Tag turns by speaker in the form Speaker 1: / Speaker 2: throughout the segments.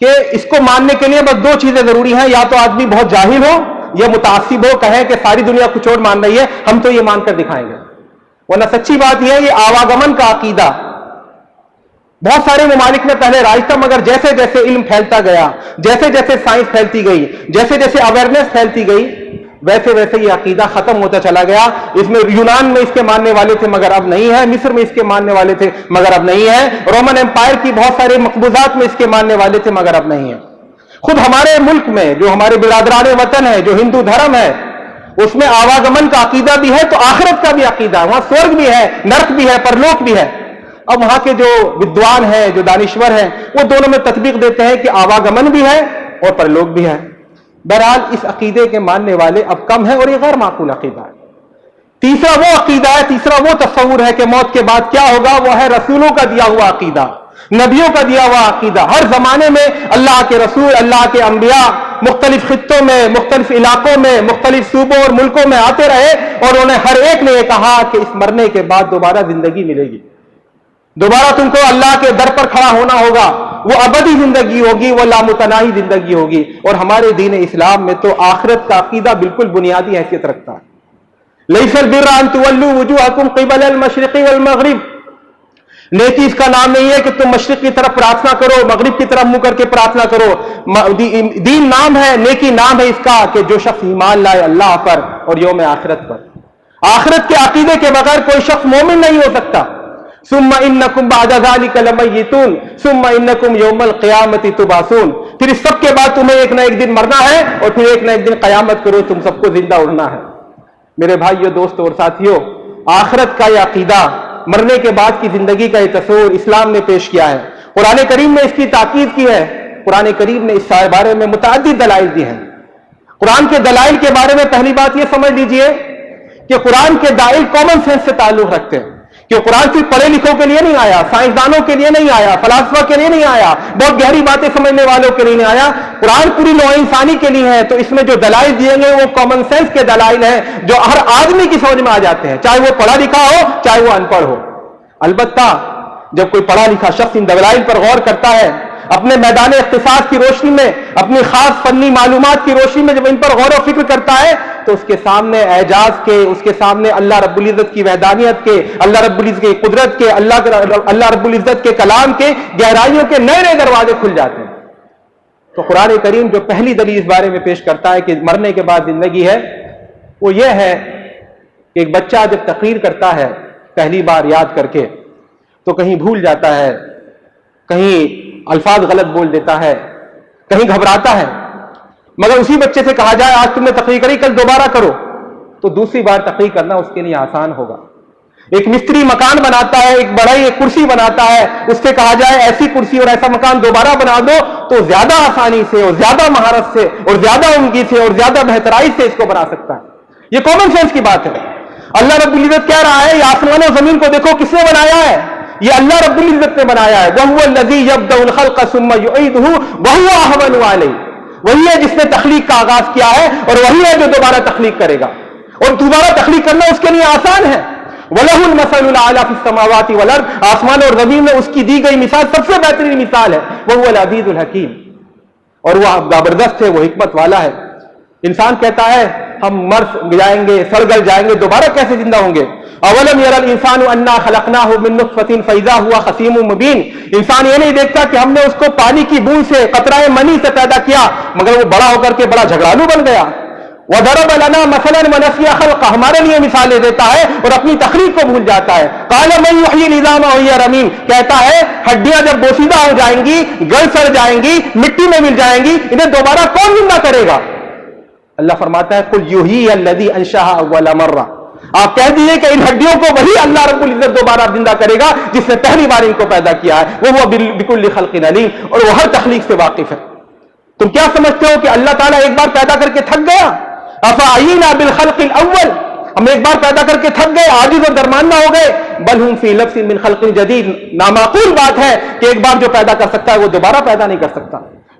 Speaker 1: کہ اس کو ماننے کے لیے بس دو چیزیں ضروری ہیں، یا تو آدمی بہت جاہل ہو یا متعصب ہو، کہیں کہ ساری دنیا کچھ اور مان رہی ہے، ہم تو یہ مان کر دکھائیں گے. ورنہ سچی بات یہ ہے، یہ آواگمن کا عقیدہ بہت سارے ممالک میں پہلے رائج تھا، مگر جیسے جیسے علم پھیلتا گیا، جیسے جیسے سائنس پھیلتی گئی، جیسے جیسے اویئرنیس پھیلتی گئی، ویسے ویسے یہ عقیدہ ختم ہوتا چلا گیا. اس میں یونان میں اس کے ماننے والے تھے مگر اب نہیں ہے، مصر میں اس کے ماننے والے تھے مگر اب نہیں ہے، رومن امپائر کی بہت سارے مقبوضات میں اس کے ماننے والے تھے مگر اب نہیں ہے. خود ہمارے ملک میں جو ہمارے برادران وطن ہے، جو ہندو دھرم ہے، اس میں آواگمن کا عقیدہ بھی ہے تو آخرت کا بھی عقیدہ، وہاں سورگ بھی ہے، نرک بھی ہے، پرلوک بھی ہے. اب وہاں کے جو ودوان ہیں، جو دانشور ہیں، وہ دونوں میں تطبیق دیتے ہیں کہ آواگمن بھی ہے اور پرلوک بھی ہے. بہرحال اس عقیدے کے ماننے والے اب کم ہیں اور یہ غیر معقول عقیدہ ہے. تیسرا وہ عقیدہ ہے، تیسرا وہ تصور ہے کہ موت کے بعد کیا ہوگا، وہ ہے رسولوں کا دیا ہوا عقیدہ، نبیوں کا دیا ہوا عقیدہ. ہر زمانے میں اللہ کے رسول، اللہ کے انبیاء مختلف خطوں میں، مختلف علاقوں میں، مختلف صوبوں اور ملکوں میں آتے رہے اور انہوں نے ہر ایک نے یہ کہا کہ اس مرنے کے بعد دوبارہ زندگی ملے گی، دوبارہ تم کو اللہ کے در پر کھڑا ہونا ہوگا، وہ ابدی زندگی ہوگی، وہ لامتناہی زندگی ہوگی. اور ہمارے دین اسلام میں تو آخرت کا عقیدہ بالکل بنیادی حیثیت رکھتا ہے. لیس البر ان تولوا وجوہکم قبل المشرق والمغرب، نیکی اس کا نام نہیں ہے کہ تم مشرق کی طرف پرارتھنا کرو، مغرب کی طرف منہ کر کے پرارتھنا کرو. دین نام ہے، نیکی نام ہے اس کا کہ جو شخص ایمان لائے اللہ پر اور یوم آخرت پر. آخرت کے عقیدے کے بغیر کوئی شخص مومن نہیں ہو سکتا. ثم انکم بعد ذلک لمیتون ثم انکم یوم القیامت تبعثون، پھر اس سب کے بعد تمہیں ایک نہ ایک دن مرنا ہے اور پھر ایک نہ ایک دن قیامت کرو، تم سب کو زندہ اڑنا ہے. میرے بھائیو، دوستو اور ساتھیو، آخرت کا یہ عقیدہ، مرنے کے بعد کی زندگی کا یہ تصور اسلام نے پیش کیا ہے. قرآن کریم نے اس کی تاکید کی ہے. قرآن کریم نے اس بارے میں متعدد دلائل دی ہیں. قرآن کے دلائل کے بارے میں پہلی بات یہ سمجھ لیجئے کہ قرآن کے دلائل کامن سینس سے تعلق رکھتے ہیں، کہ قرآن صرف پڑھے لکھوں کے لیے نہیں آیا، سائنسدانوں کے لیے نہیں آیا، فلاسفہ کے لیے نہیں آیا، بہت گہری باتیں سمجھنے والوں کے لیے نہیں آیا. قرآن پوری نوع انسانی کے لیے ہے. تو اس میں جو دلائل دیے گئے وہ کامن سینس کے دلائل ہیں جو ہر آدمی کی سمجھ میں آ جاتے ہیں، چاہے وہ پڑھا لکھا ہو چاہے وہ ان پڑھ ہو. البتہ جب کوئی پڑھا لکھا شخص ان دلائل پر غور کرتا ہے، اپنے میدان اختصاص کی روشنی میں، اپنی خاص فنی معلومات کی روشنی میں جب ان پر غور و فکر کرتا ہے تو اس کے سامنے اعجاز کے، اس کے سامنے اللہ رب العزت کی وحدانیت کے، اللہ رب العزت کی قدرت کے، اللہ رب العزت کے کلام کے گہرائیوں کے نئے نئے دروازے کھل جاتے ہیں. تو قرآن کریم جو پہلی دلیل اس بارے میں پیش کرتا ہے کہ مرنے کے بعد زندگی ہے، وہ یہ ہے کہ ایک بچہ جب تقریر کرتا ہے پہلی بار یاد کر کے تو کہیں بھول جاتا ہے، کہیں الفاظ غلط بول دیتا ہے، کہیں گھبراتا ہے. مگر اسی بچے سے کہا جائے آج تم نے تقریر کری، کل دوبارہ کرو، تو دوسری بار تقریر کرنا اس کے لیے آسان ہوگا. ایک مستری مکان بناتا ہے، ایک بڑھئی ایک کرسی بناتا ہے، اس سے کہا جائے ایسی کرسی اور ایسا مکان دوبارہ بنا دو تو زیادہ آسانی سے اور زیادہ مہارت سے اور زیادہ عمدگی سے اور زیادہ بہترائی سے اس کو بنا سکتا ہے. یہ کامن سینس کی بات ہے. اللہ رب العزت کہہ رہا ہے، یہ آسمان و زمین کو دیکھو کس نے بنایا ہے، یہ اللہ رب العزت نے بنایا ہے. وَهُوَ الَّذِي يَبْدَأُ الْخَلْقَ ثُمَّ يُعِيدُهُ وَهُوَ أَهْوَنُ عَلَيْهِ، وہی ہے جس نے تخلیق کا آغاز کیا ہے اور وہی ہے جو دوبارہ تخلیق کرے گا، اور دوبارہ تخلیق کرنا اس کے لیے آسان ہے. وَلَهُ الْمَثَلُ الْأَعْلَى فِي السَّمَاوَاتِ وَالْأَرْضِ، آسمان اور زمین میں اس کی دی گئی مثال سب سے بہترین مثال ہے. وَهُوَ الْعَزِيزُ الْحَكِيمُ، اور وہ زبردست ہے، وہ حکمت والا ہے. انسان کہتا ہے ہم مر جائیں گے، سڑ گل جائیں گے، دوبارہ کیسے زندہ ہوں گے؟ اولم ير الانسان انا خلقناه من نطفه فاذا هو خصيم مبين، انسان یہ نہیں دیکھتا کہ ہم نے اس کو پانی کی بوند سے، قطرہ منی سے پیدا کیا مگر وہ بڑا ہو کر کے بڑا جھگڑالو بن گیا. وضرب لنا مثلا ونسي خلقه، ہمارے لیے مثالیں دیتا ہے اور اپنی تخلیق کو بھول جاتا ہے. قال من يحيي العظام وهي رميم، کہتا ہے ہڈیاں جب بوسیدہ ہو جائیں گی، گل سڑ جائیں گی، مٹی میں مل جائیں گی، انہیں دوبارہ کون زندہ کرے گا؟ اللہ فرماتا ہے قل يحيي الذي انشأها اول مرہ، آپ کہہ دیجئے کہ ان ہڈیوں کو وہی اللہ رب العزت دوبارہ زندہ کرے گا جس نے پہلی بار ان کو پیدا کیا ہے. وہ بكل خلق علیم، اور وہ ہر تخلیق سے واقف ہے. تم کیا سمجھتے ہو کہ اللہ تعالیٰ ایک بار پیدا کر کے تھک گیا؟ افعینا بالخلق الاول، ہم ایک بار پیدا کر کے تھک گئے، عاجز اور درماندہ ہو گئے؟ بل ہم فی لبس من خلق جدید، نامعقول بات ہے کہ ایک بار جو پیدا کر سکتا ہے وہ دوبارہ پیدا نہیں کر سکتا.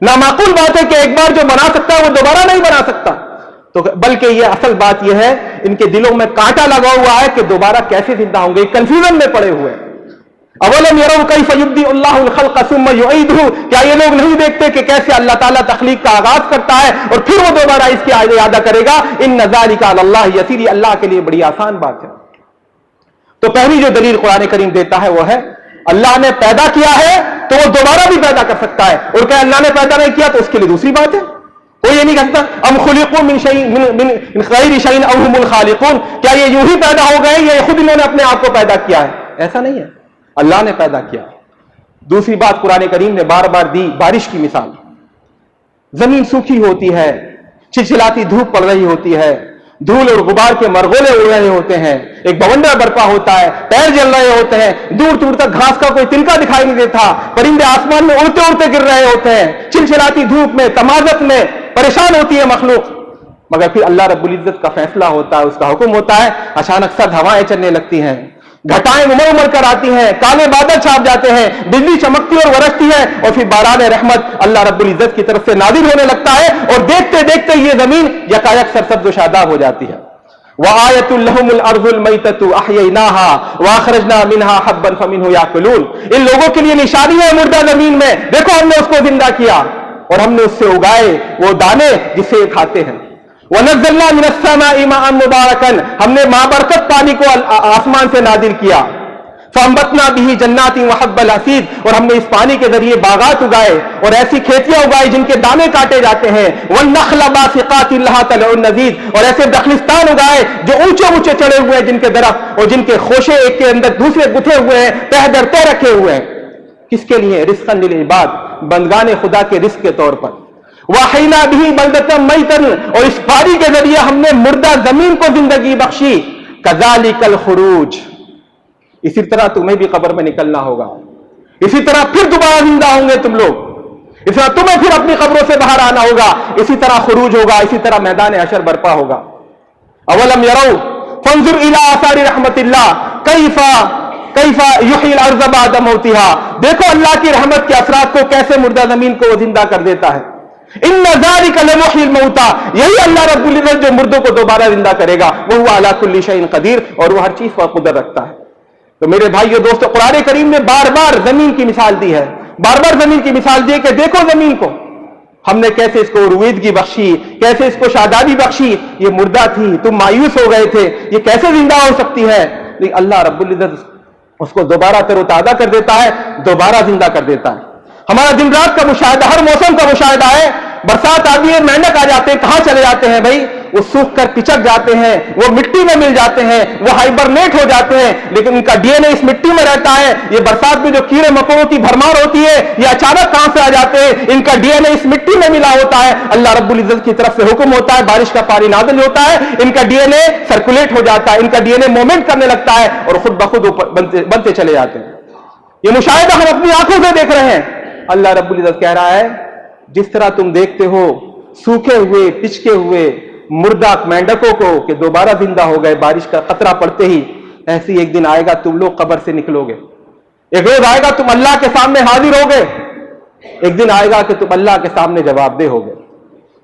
Speaker 1: نامعقول بات ہے کہ ایک بار جو بنا سکتا ہے وہ دوبارہ نہیں بنا سکتا. تو بلکہ یہ اصل بات یہ ہے ان کے دلوں میں کانٹا لگا ہوا ہے کہ دوبارہ کیسے زندہ ہوں گے، کنفیوژن میں پڑے ہوئے. اولم یروا کیف یبدئ اللہ الخلق ثم یعیدہ، کیا یہ لوگ نہیں دیکھتے کہ کیسے اللہ تعالیٰ تخلیق کا آغاز کرتا ہے اور پھر وہ دوبارہ اس کی اعادہ کرے گا؟ ان ذالک علی اللہ یسیر، یہ اللہ کے لیے بڑی آسان بات ہے۔ تو پہلی جو دلیل قرآن کریم دیتا ہے وہ ہے اللہ نے پیدا کیا ہے تو وہ دوبارہ بھی پیدا کر سکتا ہے، اور کہ اللہ نے پیدا نہیں کیا تو اس کے لیے دوسری بات ہے۔ کوئی یہ نہیں کہتا ام خلقوا من شیء من غیر شیء او هم الخالقون، کیا یہ یوں ہی پیدا ہو گئے یا خود انہوں نے اپنے آپ کو پیدا کیا ہے؟ ایسا نہیں ہے، اللہ نے پیدا کیا۔ دوسری بات قرآن کریم نے بار بار دی بارش کی مثال۔ زمین سوکھی ہوتی ہے، چلچلاتی دھوپ پڑ رہی ہوتی ہے، دھول اور غبار کے مرغولے اڑ رہے ہوتے ہیں، ایک بونڈا برپا ہوتا ہے، پیر جل رہے ہوتے ہیں، دور دور تک گھاس کا کوئی تنکا دکھائی نہیں دیتا، پرندے آسمان میں اڑتے اڑتے گر رہے ہوتے ہیں، چلچلاتی دھوپ میں تمازت میں پریشان ہوتی ہے مخلوق، مگر پھر اللہ رب العزت کا فیصلہ ہوتا ہے، اس کا حکم ہوتا ہے، اچانک سرد ہوائیں چلنے لگتی ہیں، گھٹائیں امڑ امڑ کر آتی ہیں، کالے بادل چھاپ جاتے ہیں، بجلی چمکتی اور برستی ہے، اور پھر باران رحمت اللہ رب العزت کی طرف سے نازل ہونے لگتا ہے، اور دیکھتے دیکھتے یہ زمین یکایک سرسبز و شاداب ہو جاتی ہے۔ وَآیَةٌ لَهُمُ الْأَرْضُ الْمَيْتَةُ أَحْیَیْنَاهَا وَأَخْرَجْنَا مِنْهَا حَبًّا فَمِنْهُ یَأْکُلُونَ، ان لوگوں کے لیے نشانی ہے مردہ زمین میں، دیکھو ہم نے اس کو زندہ کیا اور ہم نے اس سے اگائے وہ دانے جسے کھاتے ہیں۔ وَنَزَّلْنَا مِنَ السَّمَاءِ مَاءً مُبَارَكًا، ہم نے مابرکت پانی کو آسمان سے نازل کیا۔ فَأَنبَتْنَا بِهِ جَنَّاتٍ وَحَبَّ الْحَصِيدِ، اور ہم نے اس پانی کے ذریعے باغات اگائے اور ایسی کھیتیاں اگائی جن کے دانے کاٹے جاتے ہیں۔ وَالنَّخْلَ بَاسِقَاتٍ لَهَا طَلْعٌ نَضِيدٌ، اور ایسے دخلستان اگائے جو اونچے اونچے چڑھے ہوئے ہیں جن کے درخت، اور جن کے خوشے ایک کے اندر دوسرے گتھے ہوئے ہیں، تہ در تہ رکھے ہوئے ہیں۔ کس کے لیے؟ رزقاً للعباد، بندگان خدا کے رزق کے طور پر۔ وَأَحْیَیْنَا بِهِ بَلْدَةً مَیْتًا، اور اس پانی کے ذریعے ہم نے مردہ زمین کو زندگی بخشی۔ کَذَلِکَ الْخُرُوجُ، اسی طرح تمہیں بھی قبر میں نکلنا ہوگا، اسی طرح پھر دوبارہ زندہ ہوں گے تم لوگ، اسی طرح تمہیں پھر اپنی قبروں سے باہر آنا ہوگا، اسی طرح خروج ہوگا، اسی طرح میدان حشر برپا ہوگا۔ اولم یروا فانظر الی آثار رحمت اللہ کیف یحیی الارض بعد موتها، دیکھو اللہ کی رحمت کے اثرات کو کیسے مردہ زمین کو وہ زندہ کر دیتا ہے۔ ان ذالک لمحیی الموتى، یہی اللہ رب العزت جو مردوں کو دوبارہ زندہ کرے گا، وہ علی کل شیء قدیر، اور وہ ہر چیز پر قدرت رکھتا ہے۔ تو میرے بھائیو دوستو، قرآن کریم نے بار بار زمین کی مثال دی ہے، بار بار زمین کی مثال دی ہے کہ دیکھو زمین کو ہم نے کیسے اس کو رویدگی بخشی، کیسے اس کو شادابی بخشی، یہ مردہ تھی، تم مایوس ہو گئے تھے، یہ کیسے زندہ ہو سکتی ہے؟ لیکن اللہ رب العزت اس کو دوبارہ تر و تازہ کر دیتا ہے، دوبارہ زندہ کر دیتا ہے۔ ہمارا دن رات کا مشاہدہ، ہر موسم کا مشاہدہ ہے، برسات آتی ہے، مینڈک آ جاتے ہیں، کہاں چلے جاتے ہیں بھائی؟ وہ سوکھ کر پچک جاتے ہیں، وہ مٹی میں مل جاتے ہیں، وہ ہائبرنیٹ ہو جاتے ہیں، لیکن ان کا ڈی این اے اس مٹی میں رہتا ہے۔ یہ برسات میں جو کیڑے مکوڑوں کی بھرمار ہوتی ہے، یہ اچانک کہاں سے آ جاتے ہیں؟ ان کا ڈی این اے اس مٹی میں ملا ہوتا ہے، اللہ رب العزت کی طرف سے حکم ہوتا ہے، بارش کا پانی نازل ہوتا ہے، ان کا ڈی این اے سرکولیٹ ہو جاتا ہے، ان کا ڈی این اے موومنٹ کرنے لگتا ہے، اور خود بخود بنتے چلے جاتے ہیں۔ یہ مشاہدہ ہم اپنی آنکھوں سے دیکھ رہے ہیں۔ اللہ رب العزت کہہ رہا ہے جس طرح تم دیکھتے ہو سوکھے ہوئے پچکے ہوئے مردہ مینڈکوں کو کہ دوبارہ زندہ ہو گئے بارش کا قطرہ پڑتے ہی، ایسی ایک دن آئے گا تم لوگ قبر سے نکلو گے، ایک روز آئے گا تم اللہ کے سامنے حاضر ہوگے، ایک دن آئے گا کہ تم اللہ کے سامنے جواب دہ ہوگے۔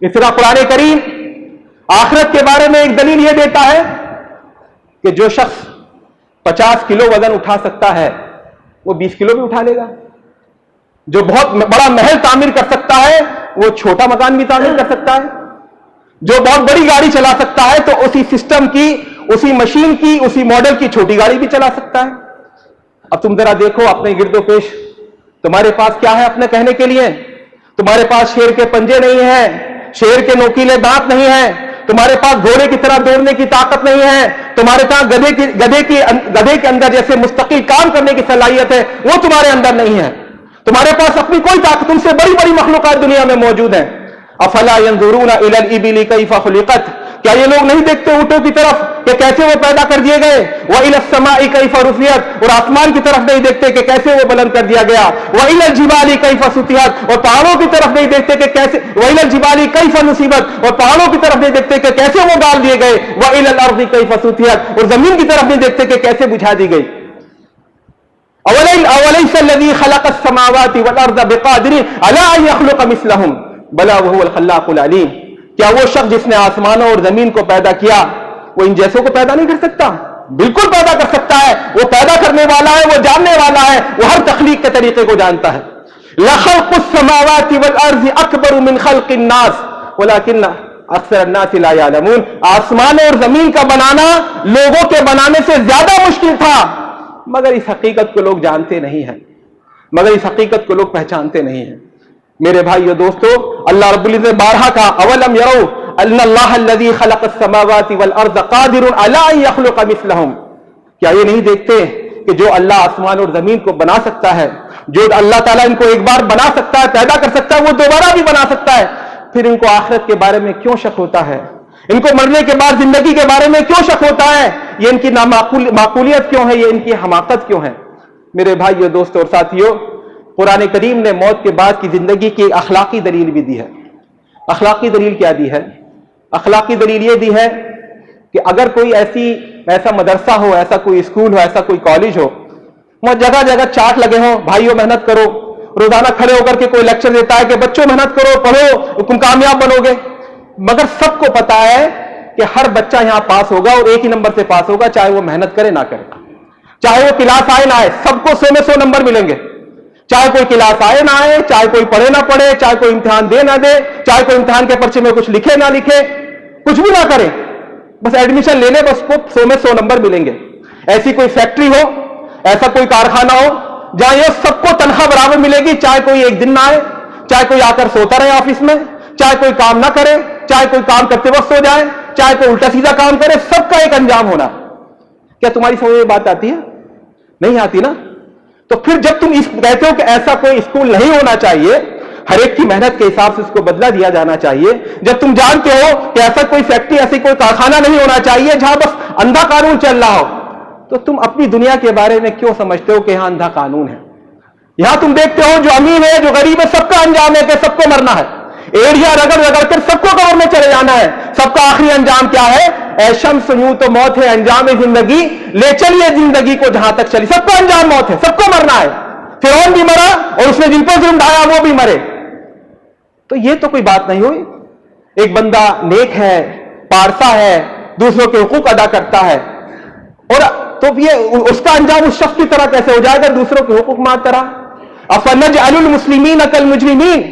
Speaker 1: اس طرح قرآن کریم آخرت کے بارے میں ایک دلیل یہ دیتا ہے کہ جو شخص 50 کلو وزن اٹھا سکتا ہے وہ 20 کلو بھی اٹھا لے گا، جو بہت بڑا محل تعمیر کر سکتا ہے وہ چھوٹا مکان بھی تعمیر کر سکتا ہے، جو بہت بڑی گاڑی چلا سکتا ہے تو اسی سسٹم کی، اسی مشین کی، اسی ماڈل کی چھوٹی گاڑی بھی چلا سکتا ہے۔ اب تم ذرا دیکھو اپنے گرد و پیش، تمہارے پاس کیا ہے اپنے کہنے کے لیے؟ تمہارے پاس شیر کے پنجے نہیں ہیں، شیر کے نوکیلے دانت نہیں ہیں، تمہارے پاس گھوڑے کی طرح دوڑنے کی طاقت نہیں ہے، تمہارے پاس گدھے کے اندر جیسے مستقل کام کرنے کی صلاحیت ہے وہ تمہارے اندر نہیں ہے، تمہارے پاس اپنی کوئی طاقت، تم سے بڑی بڑی مخلوقات دنیا میں موجود ہیں۔ افلا ينظرون الى الابل كيف خلقت، کیا یہ لوگ نہیں دیکھتے اونٹوں کی طرف کہ کیسے وہ پیدا کر دیے گئے؟ والى السماء كيف رفعت، اور آسمان کی طرف نہیں دیکھتے کہ کیسے وہ بلند کر دیا گیا؟ والى الجبال كيف سطحت، اور پہاڑوں کی طرف نہیں دیکھتے کہ کیسے، والى الجبال كيف نصبت، اور پہاڑوں کی طرف نہیں دیکھتے کہ کیسے وہ ڈال دیے گئے؟ والى الارض كيف سطحت، اور زمین کی طرف نہیں دیکھتے کہ کیسے بجھا دی گئی؟ اولیس الذی خلق السماوات والارض بقادر علی ان یخلق مثلهم بلا وهو الخلاق العلیم، کیا وہ شخص جس نے آسمانوں اور زمین کو پیدا کیا وہ ان جیسوں کو پیدا نہیں کر سکتا؟ بالکل پیدا کر سکتا ہے. وہ پیدا کرنے والا ہے, وہ جاننے والا ہے, وہ ہر تخلیق کے طریقے کو جانتا ہے. لَخَلْقُ السَّمَاوَاتِ وَالْأَرْضِ أَكْبَرُ مِنْ خَلْقِ النَّاسِ وَلَكِنَّ أَكْثَرَ النَّاسِ لَا يَعْلَمُونَ. آسمان اور زمین کا بنانا لوگوں کے بنانے سے زیادہ مشکل تھا, مگر اس حقیقت کو لوگ جانتے نہیں ہیں, مگر اس حقیقت کو لوگ پہچانتے نہیں ہیں. میرے بھائیو دوستو, اللہ رب العزت نے بارہا کہا اولم یروا ان اللہ الذی خلق السماوات والارض قادر علی ان یخلق مثلہم. کیا یہ نہیں دیکھتے کہ جو اللہ آسمان اور زمین کو بنا سکتا ہے, جو اللہ تعالیٰ ان کو ایک بار بنا سکتا ہے, پیدا کر سکتا ہے, وہ دوبارہ بھی بنا سکتا ہے. پھر ان کو آخرت کے بارے میں کیوں شک ہوتا ہے؟ ان کو مرنے کے بعد زندگی کے بارے میں کیوں شک ہوتا ہے؟ یہ ان کی معقولیت کیوں ہے؟ یہ ان کی حماقت کیوں ہے؟ میرے بھائیو دوستو اور ساتھیو, قرآن کریم نے موت کے بعد کی زندگی کی اخلاقی دلیل بھی دی ہے. اخلاقی دلیل کیا دی ہے؟ اخلاقی دلیل یہ دی ہے کہ اگر کوئی ایسا مدرسہ ہو, ایسا کوئی اسکول ہو, ایسا کوئی کالج ہو, وہاں جگہ جگہ چارٹ لگے ہوں, بھائیو محنت کرو, روزانہ کھڑے ہو کر کے کوئی لیکچر دیتا ہے کہ بچوں محنت کرو, پڑھو, تم کامیاب بنو گے, مگر سب کو پتا ہے کہ ہر بچہ یہاں پاس ہوگا اور ایک ہی نمبر سے پاس ہوگا, چاہے وہ محنت کرے نہ کرے, چاہے وہ کلاس آئے نہ آئے, سب کو 100 میں 100 نمبر ملیں گے. چاہے کوئی کلاس آئے نہ آئے, چاہے کوئی پڑھے نہ پڑھے, چاہے کوئی امتحان دے نہ دے, چاہے کوئی امتحان کے پرچے میں کچھ لکھے نہ لکھے, کچھ بھی نہ کرے, بس ایڈمیشن لے لے, بس کو 100 میں 100 نمبر ملیں گے. ایسی کوئی فیکٹری ہو, ایسا کوئی کارخانہ ہو جہاں یہ سب کو تنخواہ برابر ملے گی, چاہے کوئی ایک دن نہ آئے, چاہے کوئی آ کر سوتا رہے آفس میں, چاہے کوئی کام نہ کرے, چاہے کوئی کام کرتے وقت سو جائے, چاہے کوئی الٹا سیدھا کام کرے, سب کا ایک انجام ہونا. کیا تمہاری سمجھ میں بات آتی ہے؟ نہیں آتی نا. تو پھر جب تم کہتے ہو کہ ایسا کوئی اسکول نہیں ہونا چاہیے, ہر ایک کی محنت کے حساب سے اس کو بدلہ دیا جانا چاہیے, جب تم جانتے ہو کہ ایسا کوئی فیکٹری, ایسی کوئی کارخانہ نہیں ہونا چاہیے جہاں بس اندھا قانون چل رہا ہو, تو تم اپنی دنیا کے بارے میں کیوں سمجھتے ہو کہ یہاں اندھا قانون ہے؟ یہاں تم دیکھتے ہو جو امیر ہے, جو غریب ہے, سب کا انجام ہے کہ سب کو مرنا ہے, ایڑیاں رگڑ رگڑ کر سب کو قبر میں چلے جانا ہے. سب کا آخری انجام کیا ہے؟ اے شمس یوں تو موت ہے انجام زندگی, لے چلیے زندگی کو جہاں تک چلی. سب کا انجام موت ہے, سب کو مرنا ہے. فرعون بھی مرا اور اس نے جن پر ظلم ڈھایا وہ بھی مرے. تو یہ تو کوئی بات نہیں ہوئی. ایک بندہ نیک ہے, پارسا ہے, دوسروں کے حقوق ادا کرتا ہے, اور تو یہ اس کا انجام اس شخص کی طرح کیسے ہو جائے گا دوسروں کے حقوق مارتا رہا؟ افنجعل المسلمین کالمجرمین,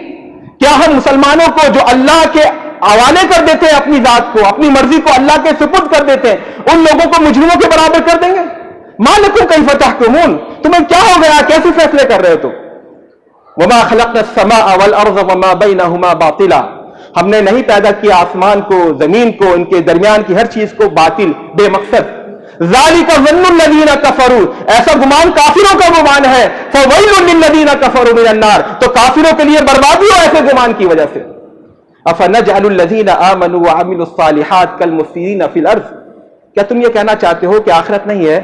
Speaker 1: کیا ہم مسلمانوں کو جو اللہ کے حوالے کر دیتے ہیں اپنی ذات کو, اپنی مرضی کو اللہ کے سپرد کر دیتے ہیں, ان لوگوں کو مجرموں کے برابر کر دیں گے؟ ما لکم کیف تحکمون, تمہیں کیا ہو گیا, کیسے فیصلے کر رہے ہو تم؟ وما خلقنا السماء والارض وما بینہما باطلا, ہم نے نہیں پیدا کیا آسمان کو, زمین کو, ان کے درمیان کی ہر چیز کو باطل, بے مقصد. ذالک ظن الذین کفروا, ایسا گمان کافروں کا گمان ہے. فویل للذین کفروا من النار, تو کافروں کے لیے بربادی ہو ایسے گمان کی وجہ سے. افنجعل الذین آمنوا وعملوا الصالحات کالمفسدین فی الارض, کیا تم یہ کہنا چاہتے ہو کہ آخرت نہیں ہے؟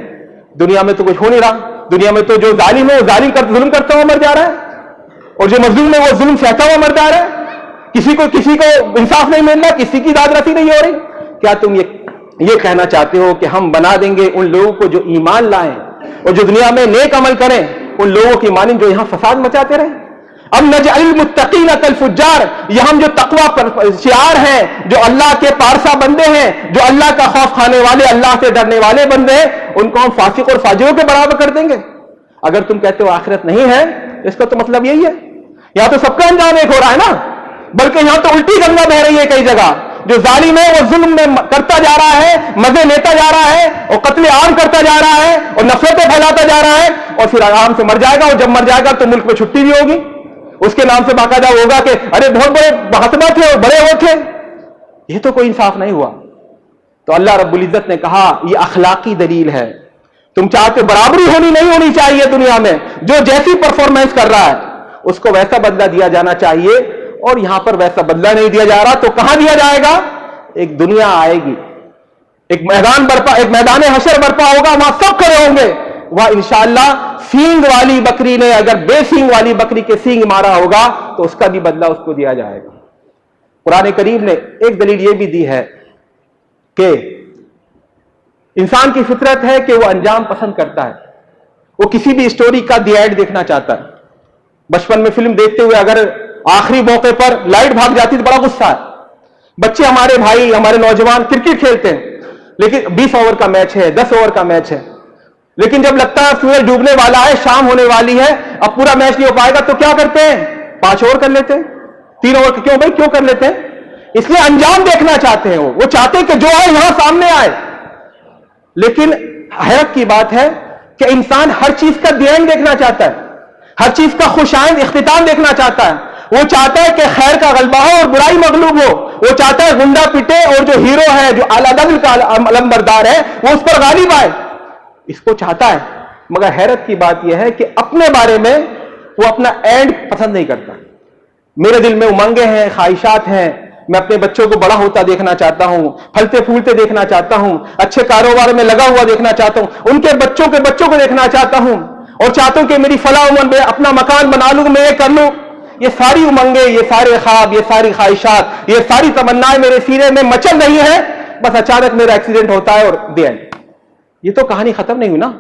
Speaker 1: دنیا میں تو کچھ ہو نہیں رہا, دنیا میں تو جو ظالم ہے وہ ظلم کرتا ہوا مر جا رہا ہے, اور جو مظلوم ہے وہ ظلم سہتا ہوا مر جا رہا ہے, کسی کو انصاف نہیں مل رہا, کسی کی داد رسی نہیں ہو رہی. کیا تم یہ کہنا چاہتے ہو کہ ہم بنا دیں گے ان لوگوں کو جو ایمان لائیں اور جو دنیا میں نیک عمل کریں, ان لوگوں کی مانند جو یہاں فساد مچاتے رہیں؟ اب نجعل المتقین کالفجار, یہ ہم جو تقوی پر شعار ہیں, جو اللہ کے پارسا بندے ہیں, جو اللہ کا خوف کھانے والے, اللہ سے ڈرنے والے بندے ہیں, ان کو ہم فاسق اور فاجروں کے برابر کر دیں گے؟ اگر تم کہتے ہو آخرت نہیں ہے, اس کا تو مطلب یہی ہے, یہاں تو سب کا انجام ایک ہو رہا ہے نا, بلکہ یہاں تو الٹی گنگا بہ رہی ہے کئی جگہ. جو ظالم ہے وہ ظلم میں کرتا جا رہا ہے, مزے لیتا جا رہا ہے, اور قتل عام کرتا جا رہا ہے, اور نفرتیں پھیلاتا جا رہا ہے, اور پھر آرام سے مر جائے گا, اور جب مر جائے گا تو ملک میں چھٹی بھی ہوگی, اس کے نام سے باقاعدہ ہوگا کہ ارے بہت بڑے محاسبہ تھے اور بڑے وہ تھے. یہ تو کوئی انصاف نہیں ہوا. تو اللہ رب العزت نے کہا یہ اخلاقی دلیل ہے. تم چاہتے برابری نہیں ہونی چاہیے دنیا میں, جو جیسی پرفارمنس کر رہا ہے اس کو ویسا بدلہ دیا جانا چاہیے, اور یہاں پر ویسا بدلہ نہیں دیا جا رہا. تو کہاں دیا جائے گا؟ ایک دنیا آئے گی, ایک میدان حشر برپا ہوگا, وہاں سب کھڑے ہوں گے, وہاں انشاءاللہ سینگ والی بکری نے اگر بے سینگ والی بکری کے سینگ مارا ہوگا تو اس کا بھی بدلہ اس کو دیا جائے گا. قرآن کریم نے ایک دلیل یہ بھی دی ہے کہ انسان کی فطرت ہے کہ وہ انجام پسند کرتا ہے, وہ کسی بھی اسٹوری کا دی ایڈ دیکھنا چاہتا ہے. بچپن میں فلم دیکھتے ہوئے اگر آخری موقع پر لائٹ بھاگ جاتی تو بڑا غصہ ہے. بچے ہمارے بھائی, ہمارے نوجوان کرکٹ کھیلتے ہیں, لیکن 20 اوور کا میچ ہے, 10 اوور کا میچ ہے, لیکن جب لگتا ہے سورج ڈوبنے والا ہے, شام ہونے والی ہے, اب پورا میچ نہیں ہو پائے گا, تو کیا کرتے ہیں, 5 اوور کر لیتے ہیں, 3 اوور. کیوں بھائی, کیوں کر لیتے ہیں؟ اس لیے انجام دیکھنا چاہتے ہیں. وہ چاہتے ہیں کہ جو آئے یہاں سامنے آئے. لیکن حیرت کی بات ہے کہ انسان ہر چیز کا دی اینڈ دیکھنا چاہتا ہے, ہر چیز کا خوشائند اختتام دیکھنا چاہتا ہے. وہ چاہتا ہے کہ خیر کا غلبہ ہو اور برائی مغلوب ہو. وہ چاہتا ہے گنڈا پٹے اور جو ہیرو ہے, جو اعلیٰ قدر کا علمبردار ہے, وہ اس پر غالب آئے. اس کو چاہتا ہے. مگر حیرت کی بات یہ ہے کہ اپنے بارے میں وہ اپنا اینڈ پسند نہیں کرتا. میرے دل میں امنگیں ہیں, خواہشات ہیں, میں اپنے بچوں کو بڑا ہوتا دیکھنا چاہتا ہوں, پھلتے پھولتے دیکھنا چاہتا ہوں, اچھے کاروبار میں لگا ہوا دیکھنا چاہتا ہوں, ان کے بچوں کو دیکھنا چاہتا ہوں, اور چاہتا ہوں کہ میری فلاں عمر میں اپنا مکان بنا لوں, میں یہ کر لوں. یہ ساری امنگیں, یہ سارے خواب, یہ ساری خواہشات, یہ ساری تمنائیں میرے سینے میں مچل رہی ہیں. بس اچانک میرا ایکسیڈنٹ ہوتا ہے اور دی اینڈ. یہ تو کہانی ختم نہیں ہوئی نا,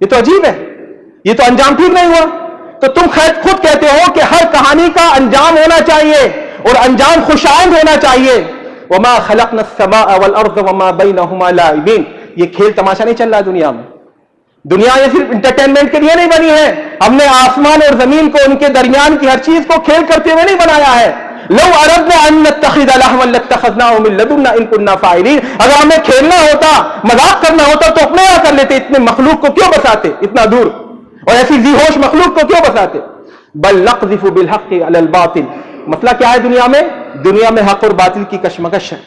Speaker 1: یہ تو عجیب ہے, یہ تو انجام ٹھیک نہیں ہوا. تو تم خود کہتے ہو کہ ہر کہانی کا انجام ہونا چاہیے اور انجام خوشائند ہونا چاہیے. وما خلقنا السماء والارض وما بينهما لاعبين. یہ کھیل تماشا نہیں چل رہا دنیا میں. دنیا یہ صرف انٹرٹینمنٹ کے لیے نہیں بنی ہے. ہم نے آسمان اور زمین کو, ان کے درمیان کی ہر چیز کو کھیل کرتے ہوئے نہیں بنایا ہے. لو اردنا ان نتخذ لهوا لاتخذناه من لدنا ان كنا فاعلين. اگر ہمیں کھیلنا ہوتا, مذاق کرنا ہوتا تو اپنے یہاں کر لیتے. اتنے مخلوق کو کیوں بساتے اتنا دور, اور ایسی ذی ہوش مخلوق کو کیوں بساتے؟ بل نقذف بالحق على الباطل. مسئلہ کیا ہے دنیا میں؟ دنیا میں حق اور باطل کی کشمکش ہے.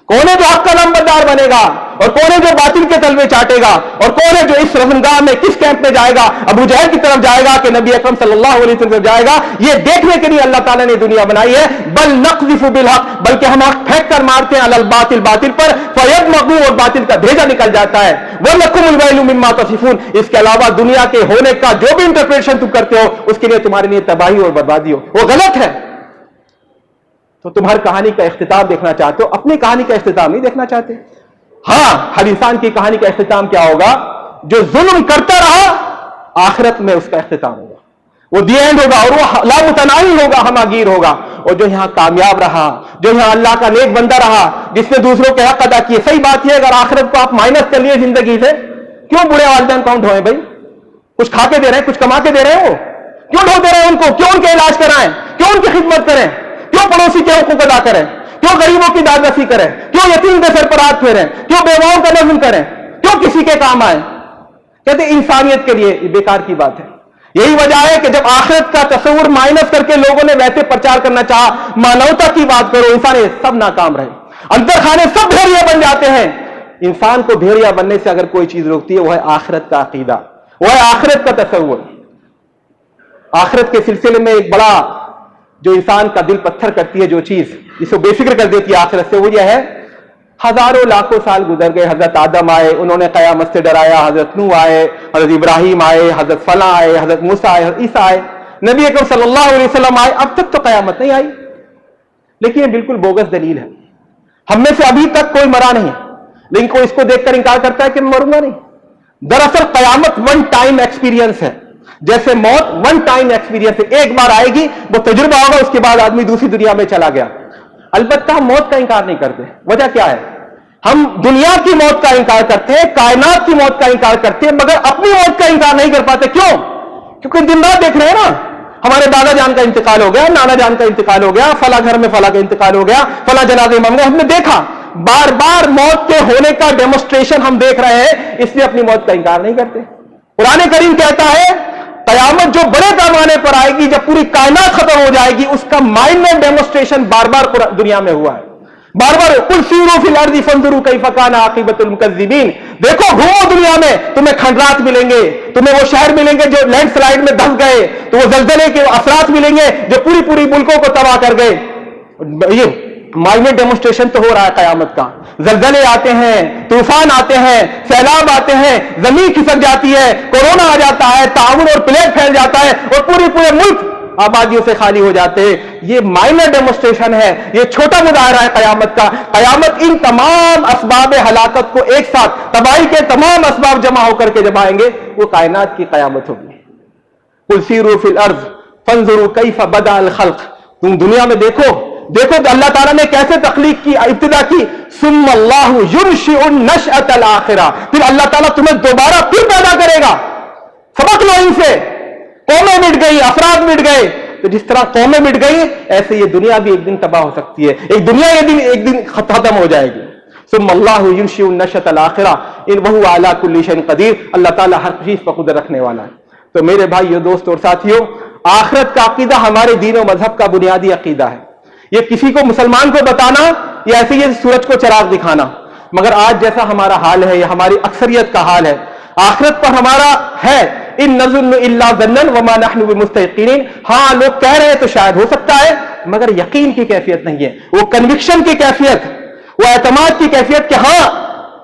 Speaker 1: کون ہے جو حق کا نامبردار بنے گا, اور کون ہے جو باطل کے تلوے چاٹے گا, اور کون ہے جو اس رزمگاہ میں کس کیمپ میں جائے گا؟ ابو جہل کی طرف جائے گا کہ نبی اکرم صلی اللہ علیہ وسلم جائے گا؟ یہ دیکھنے کے لیے اللہ تعالیٰ نے دنیا بنائی ہے. بل نقذف بالحق, بلکہ ہم حق پھینک کر مارتے ہیں, علی الباطل, باطل پر, فیدمغو, اور باطل کا بھیجا نکل جاتا ہے. ولکم الویل مما تصفون. اس کے علاوہ دنیا کے ہونے کا جو بھی انٹرپریشن تم کرتے ہو, اس کے لیے تمہارے لیے تباہی اور بربادی ہو, وہ غلط ہے. تو تم ہر کہانی کا اختتام دیکھنا چاہتے ہو, اپنی کہانی کا اختتام نہیں دیکھنا چاہتے. ہاں, ہر انسان کی کہانی کا اختتام کیا ہوگا؟ جو ظلم کرتا رہا, آخرت میں اس کا اختتام ہوگا, وہ دی اینڈ ہوگا, اور وہ لامتناہی ہوگا, ہماگیر ہوگا. اور جو یہاں کامیاب رہا, جو یہاں اللہ کا نیک بندہ رہا, جس نے دوسروں کے حق ادا کیے. صحیح بات یہ, اگر آخرت کو آپ مائنس کر لیے زندگی سے, کیوں برے والدین کاؤنٹ ہوئے بھائی؟ کچھ کھا کے دے رہے ہیں, کچھ کما کے دے رہے ہو, کیوں ڈھو دے رہے ہیں ان کو؟ کیوں ان کے علاج کرائیں, کیوں ان کی خدمت کریں, کیوں پڑوسی کے حقوق ادا کریں, کیوں غریبوں کی داد رسی کریں, کیوں یتیم کے سر پر ہاتھ پھیریں, کیوں بیواؤں کا نظم کریں, کیوں کسی کے کام آئیں؟ کہتے انسانیت کے لیے. یہ بیکار کی بات ہے. یہی وجہ ہے کہ جب آخرت کا تصور مائنس کر کے لوگوں نے ویسے پرچار کرنا چاہا, مانوتا کی بات کرو, انسانیت, سب ناکام رہے. اندر خانے سب بھیڑیا بن جاتے ہیں. انسان کو بھیڑیا بننے سے اگر کوئی چیز روکتی ہے, وہ ہے آخرت کا عقیدہ, وہ ہے آخرت کا تصور. آخرت کے سلسلے میں ایک بڑا جو انسان کا دل پتھر کرتی ہے, جو چیز جس کو بے فکر کر دیتی ہے آخرت سے, وہ یہ ہے, ہزاروں لاکھوں سال گزر گئے, حضرت آدم آئے, انہوں نے قیامت سے ڈرایا, حضرت نوح آئے, حضرت ابراہیم آئے, حضرت فلاں آئے, حضرت موسیٰ آئے, حضرت عیسیٰ آئے, نبی اکرم صلی اللہ علیہ وسلم آئے, اب تک تو قیامت نہیں آئی. لیکن یہ بالکل بوگس دلیل ہے. ہم میں سے ابھی تک کوئی مرا نہیں, لیکن کوئی اس کو دیکھ کر انکار کرتا ہے کہ میں مروں گا نہیں. دراصل قیامت ون ٹائم ایکسپیرینس ہے, جیسے موت ون ٹائم ایکسپیرینس ہے, ایک بار آئے گی, وہ تجربہ ہوگا, اس کے بعد آدمی دوسری دنیا میں چلا گیا. البتہ ہم موت کا انکار نہیں کرتے. وجہ کیا ہے؟ ہم دنیا کی موت کا انکار کرتے ہیں, کائنات کی موت کا انکار کرتے ہیں, مگر اپنی موت کا انکار نہیں کر پاتے. کیوں؟ کیونکہ دن رات دیکھ رہے ہیں نا, ہمارے دادا جان کا انتقال ہو گیا, نانا جان کا انتقال ہو گیا, فلاں گھر میں فلاں کا انتقال ہو گیا, فلاں جنازے میں ہم نے دیکھا. بار بار موت کے ہونے کا ڈیمونسٹریشن ہم دیکھ رہے ہیں, اس لیے اپنی موت کا انکار نہیں کرتے. قرآن کریم کہتا ہے قیامت جو بڑے پیمانے پر آئے گی, جب پوری کائنات ختم ہو جائے گی, اس کا مائنر ڈیمونسٹریشن بار بار دنیا میں ہوا ہے. بار بار قل سیروا فی الارض فانظروا کیف کان عاقبۃ المکذبین. دیکھو, گھومو دنیا میں, تمہیں کھنڈرات ملیں گے, تمہیں وہ شہر ملیں گے جو لینڈ سلائیڈ میں دھس گئے, تو وہ زلزلے کے اثرات ملیں گے جو پوری ملکوں کو تباہ کر گئے. یہ مائنر ڈیمونسٹریشن تو ہو رہا ہے قیامت کا. زلزلے آتے ہیں, طوفان آتے ہیں, سیلاب آتے ہیں, زمین کھسک جاتی ہے, کورونا آ جاتا ہے, تعاون اور پلیگ پھیل جاتا ہے, اور پورے ملک آبادیوں سے خالی ہو جاتے ہیں. یہ مائنر ڈیمونسٹریشن ہے, یہ چھوٹا مظاہرہ ہے قیامت کا. قیامت ان تمام اسباب ہلاکت کو ایک ساتھ, تباہی کے تمام اسباب جمع ہو کر کے جب آئیں گے, وہ کائنات کی قیامت ہوگی. قل سیروا فی الارض فانظروا کیف بدأ الخلق. تم دنیا میں دیکھو, دیکھو اللہ تعالیٰ نے کیسے تخلیق کی ابتدا کی، ثم اللہ یرشئ النشأۃ الآخرہ، پھر اللہ تعالیٰ تمہیں دوبارہ پھر پیدا کرے گا۔ سبق لو ان سے، قومیں مٹ گئی، افراد مٹ گئے، تو جس طرح قومیں مٹ گئی ایسے یہ دنیا بھی ایک دن تباہ ہو سکتی ہے، ایک دنیا ایک دن ختم ہو جائے گی۔ ثم اللہ یرشئ النشأۃ الآخرہ وہو علی کل شیء قدیر، اللہ تعالیٰ ہر چیز پر قدرت رکھنے والا ہے۔ تو میرے بھائیو، دوستو اور ساتھیو، آخرت کا عقیدہ ہمارے دین و مذہب کا بنیادی عقیدہ ہے۔ یہ کسی کو مسلمان کو بتانا یا ایسے ہی سورج کو چراغ دکھانا، مگر آج جیسا ہمارا حال ہے یا ہماری اکثریت کا حال ہے، آخرت پر ہمارا ہے ان نظن الا ظنا وما نحن بمستيقنين، ہاں لوگ کہہ رہے ہیں تو شاید ہو سکتا ہے، مگر یقین کی کیفیت نہیں ہے، وہ کنوکشن کی کیفیت، وہ اعتماد کی کیفیت کہ ہاں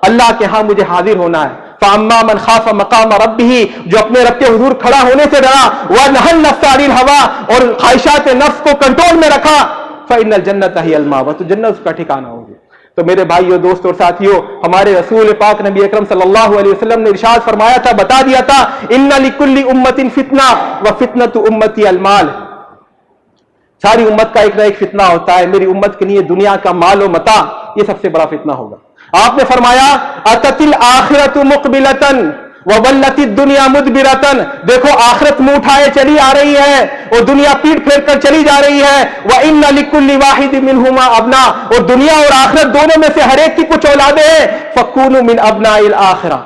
Speaker 1: اللہ کے ہاں مجھے حاضر ہونا ہے۔ فاما من خاف مقام ربہ، جو اپنے رب کے حضور کھڑا ہونے سے ڈرا، ونہى النفس عن الهوى، اور خواہشات نفس کو کنٹرول میں رکھا، فإن الجنة هي المأوى، تو جنت اس کا ٹھکانہ ہوگی۔ تو میرے بھائیو، دوستو اور ساتھیو، ہمارے رسول پاک نبی اکرم صلی اللہ علیہ وسلم نے ارشاد فرمایا تھا، بتا دیا تھا، ان لکل امت فتنہ وفتنۃ امتی المال، ساری امت کا ایک نہ ایک فتنہ ہوتا ہے، میری امت کے لیے دنیا کا مال و متاع یہ سب سے بڑا فتنہ ہوگا۔ آپ نے فرمایا اتت الآخرۃ مقبلۃ وولت الدنیا مدبرۃ، دیکھو آخرت منہ اٹھائے چلی آ رہی ہے اور دنیا پیٹ پھیر کر چلی جا رہی ہے، وان لکل واحد منہما ابناء، اور دنیا اور آخرت دونوں میں سے ہر ایک کی کچھ اولادیں ہیں، فکونوا من ابناء الآخرہ،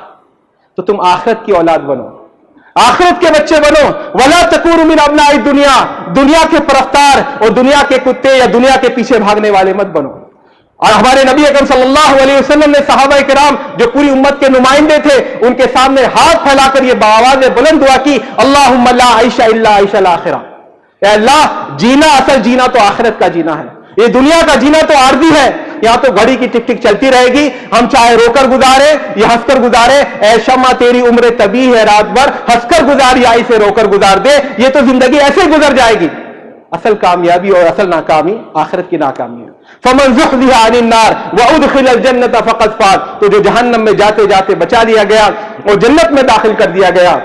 Speaker 1: تو تم آخرت کی اولاد بنو، آخرت کے بچے بنو، ولا تکونوا من ابناء الدنیا، دنیا کے پرستار اور دنیا کے کتے یا دنیا کے پیچھے بھاگنے والے مت بنو۔ اور ہمارے نبی اکرم صلی اللہ علیہ وسلم نے صحابہ کرام جو پوری امت کے نمائندے تھے، ان کے سامنے ہاتھ پھیلا کر یہ بآواز بلند دعا کی، اللہم لا عیش الا عیش الآخرہ، اے اللہ جینا اصل جینا تو آخرت کا جینا ہے، یہ دنیا کا جینا تو عارضی ہے، یہاں تو گھڑی کی ٹک ٹک چلتی رہے گی، ہم چاہے رو کر گزارے یا ہنس کر گزارے، اے شمع تیری عمر طبیع ہے رات بھر، ہنس کر گزار یا اسے رو کر گزار دے، یہ تو زندگی ایسے گزر جائے گی۔ اصل کامیابی اور اصل ناکامی آخرت کی ناکامی ہے۔ فمن زحزح عن النار وادخل الجنة فقد فاز، تو جو جہنم میں جاتے جاتے بچا لیا گیا اور جنت میں داخل کر دیا گیا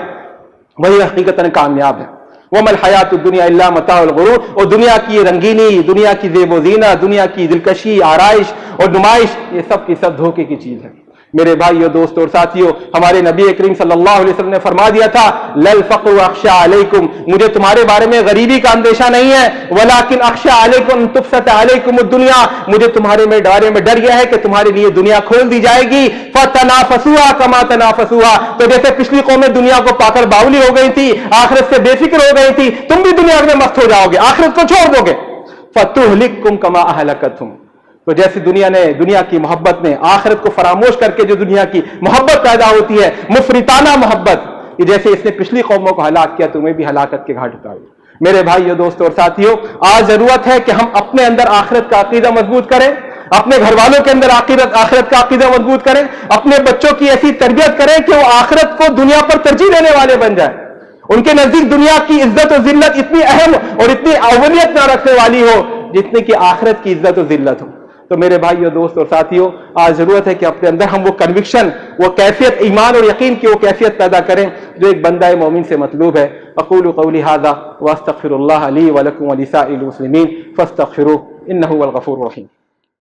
Speaker 1: وہی حقیقتاً کامیاب ہے۔ وما الحیات الدنیا الا متاع الغرور، اور دنیا کی رنگینی، دنیا کی زیب و زینت، دنیا کی دلکشی، آرائش اور نمائش، یہ سب کی سب دھوکے کی چیز ہے۔ میرے بھائیو، دوستو اور ساتھیو، ہمارے نبی کریم صلی اللہ علیہ وسلم نے فرما دیا تھا، للفقر اخشى علیکم، مجھے تمہارے بارے میں غریبی کا اندیشہ نہیں ہے، ولکن اخشى علیکم تبسط علیکم الدنیا، مجھے تمہارے بارے میں ڈر یہ ہے کہ تمہارے لیے دنیا کھول دی جائے گی، فتنافسوها كما تنافسوها، تو جیسے پچھلی قومیں دنیا کو پا کر باولی ہو گئی تھی، آخرت سے بے فکر ہو گئی تھی، تم بھی دنیا میں مست ہو جاؤ گے، آخرت کو چھوڑ دو گے، فتهلككم كما اهلكتهم، تو جیسے دنیا کی محبت نے آخرت کو فراموش کر کے جو دنیا کی محبت پیدا ہوتی ہے، مفرطانہ محبت، یہ جیسے اس نے پچھلی قوموں کو ہلاک کیا، تمہیں بھی ہلاکت کے گھاٹ اتارے۔ میرے بھائیو، دوستو اور ساتھیو، آج ضرورت ہے کہ ہم اپنے اندر آخرت کا عقیدہ مضبوط کریں، اپنے گھر والوں کے اندر آخرت کا عقیدہ مضبوط کریں، اپنے بچوں کی ایسی تربیت کریں کہ وہ آخرت کو دنیا پر ترجیح دینے والے بن جائیں، ان کے نزدیک دنیا کی عزت و ذلت اتنی اہم اور اتنی اولویت نہ رکھنے والی ہو جتنی کہ آخرت کی عزت و ذلت ہو۔ تو میرے بھائیو، دوست اور ساتھیو، آج ضرورت ہے کہ اپنے اندر ہم وہ کنوکشن، وہ کیفیت، ایمان اور یقین کی وہ کیفیت پیدا کریں جو ایک بندہ مومن سے مطلوب ہے۔ اقول قولی ھذا واستغفر اللہ لی ولکم ولسائر المسلمین فاستغفروہ انہ هو الغفور الرحیم۔